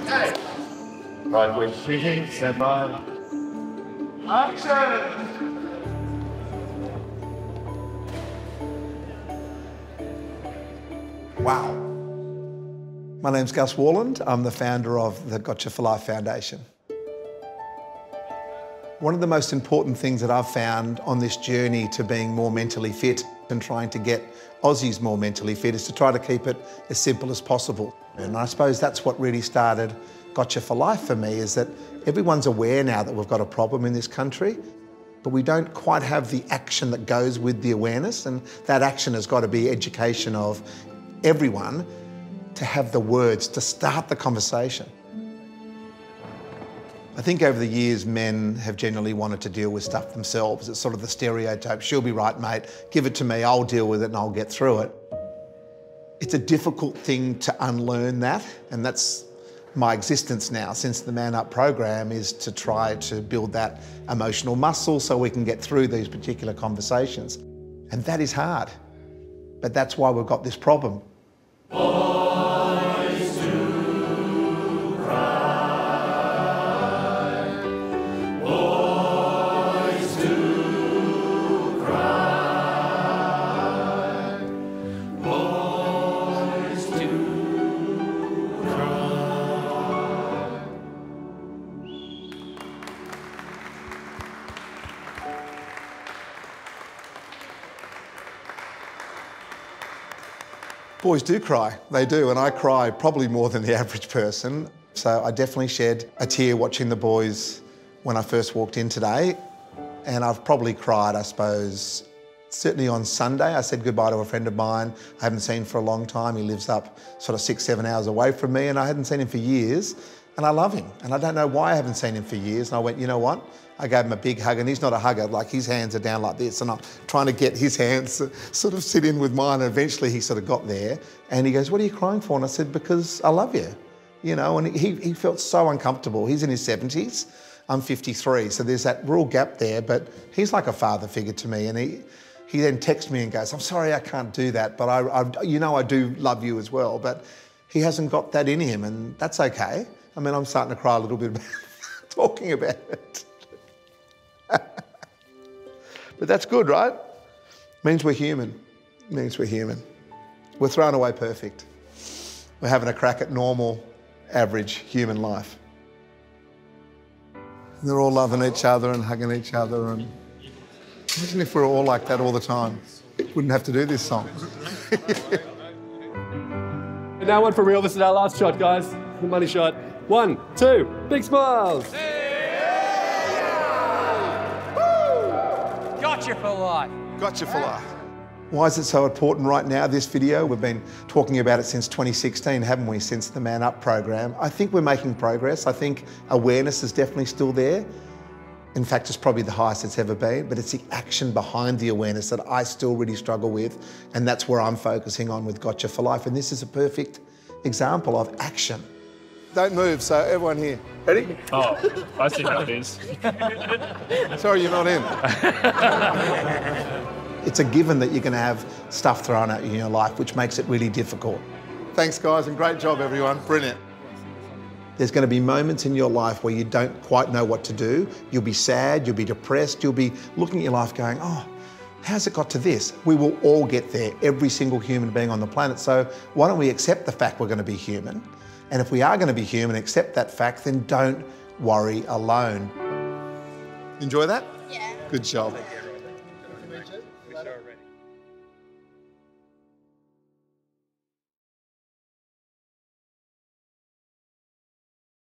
Okay. Right, we're shooting, stand by. Action! Wow. My name's Gus Worland. I'm the founder of the GOTCHA4LIFE Foundation. One of the most important things that I've found on this journey to being more mentally fit and trying to get Aussies more mentally fit is to try to keep it as simple as possible. And I suppose that's what really started GOTCHA4LIFE for me, is that everyone's aware now that we've got a problem in this country, but we don't quite have the action that goes with the awareness, and that action has got to be education of everyone to have the words to start the conversation. I think over the years, men have generally wanted to deal with stuff themselves. It's sort of the stereotype, she'll be right, mate, give it to me, I'll deal with it and I'll get through it. It's a difficult thing to unlearn that, and that's my existence now since the Man Up program, is to try to build that emotional muscle so we can get through these particular conversations. And that is hard, but that's why we've got this problem. Boys do cry, they do, and I cry probably more than the average person. So I definitely shed a tear watching the boys when I first walked in today. And I've probably cried, I suppose, certainly on Sunday. I said goodbye to a friend of mine I haven't seen for a long time. He lives up sort of 6-7 hours away from me, and I hadn't seen him for years. And I love him, and I don't know why I haven't seen him for years. And I went, you know what? I gave him a big hug, and he's not a hugger, like his hands are down like this, and I'm trying to get his hands to sort of sit in with mine, and eventually he sort of got there. And he goes, what are you crying for? And I said, because I love you, you know, and he felt so uncomfortable. He's in his 70s, I'm 53, so there's that real gap there, but he's like a father figure to me, and he then texts me and goes, I'm sorry I can't do that, but I you know I do love you as well, but he hasn't got that in him, and that's okay. I mean, I'm starting to cry a little bit about talking about it. But that's good, right? Means we're human. Means we're human. We're throwing away perfect. We're having a crack at normal, average human life. And they're all loving each other and hugging each other. And imagine if we were all like that all the time. Wouldn't have to do this song. And now one for real. This is our last shot, guys. The money shot. 1, 2, big smiles. GOTCHA4LIFE. GOTCHA4LIFE. Why is it so important right now, this video? We've been talking about it since 2016, haven't we, since the Man Up program. I think we're making progress. I think awareness is definitely still there. In fact, it's probably the highest it's ever been, but it's the action behind the awareness that I still really struggle with, and that's where I'm focusing on with GOTCHA4LIFE, and this is a perfect example of action. Don't move, so everyone here. Ready? Oh, I see how it is. Sorry, you're not in. It's a given that you're going to have stuff thrown at you in your life, which makes it really difficult. Thanks, guys, and great job, everyone. Brilliant. There's going to be moments in your life where you don't quite know what to do. You'll be sad, you'll be depressed, you'll be looking at your life going, oh, how's it got to this? We will all get there, every single human being on the planet. So why don't we accept the fact we're going to be human? And if we are going to be human, accept that fact, then don't worry alone. Enjoy that? Yeah. Good job. We sure are ready.